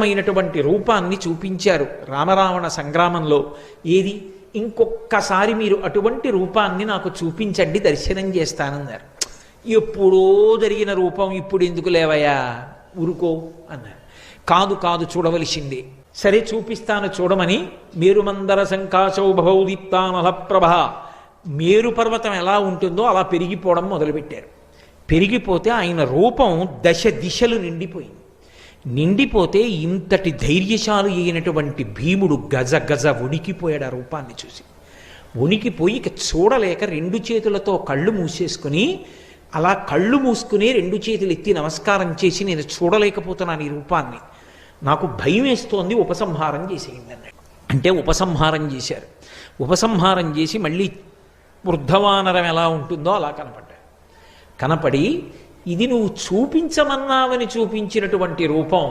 మైనటువంటి రూపాన్ని చూపించారు రామరావణ సంగ్రామంలో. ఏది, ఇంకొక్కసారి మీరు అటువంటి రూపాన్ని నాకు చూపించండి, దర్శనం చేస్తానన్నారు. ఎప్పుడో జరిగిన రూపం ఇప్పుడు ఎందుకు లేవయా, ఊరుకో అన్నారు. కాదు కాదు, చూడవలసిందే. సరే చూపిస్తాను చూడమని మేరుమందర సంకాశౌ భవౌదీప్తానలప్రభ, మేరు పర్వతం ఎలా ఉంటుందో అలా పెరిగిపోవడం మొదలుపెట్టారు. పెరిగిపోతే ఆయన రూపం దశ దిశలు నిండిపోయింది. నిండిపోతే ఇంతటి ధైర్యశాలి అయినటువంటి భీముడు గజ గజ వణికిపోయాడు ఆ రూపాన్ని చూసి. వణికిపోయి ఇక చూడలేక రెండు చేతులతో కళ్ళు మూసేసుకుని, అలా కళ్ళు మూసుకుని రెండు చేతులు ఎత్తి నమస్కారం చేసి, నేను చూడలేకపోతున్నాను ఈ రూపాన్ని, నాకు భయం వేస్తోంది, ఉపసంహారం చేసేయండి అన్నాడు. అంటే ఉపసంహారం చేశారు. ఉపసంహారం చేసి మళ్ళీ వృద్ధవానరం ఎలా ఉంటుందో అలా కనపడ్డాడు. కనపడి, ఇది నువ్వు చూపించమన్నావని చూపించినటువంటి రూపం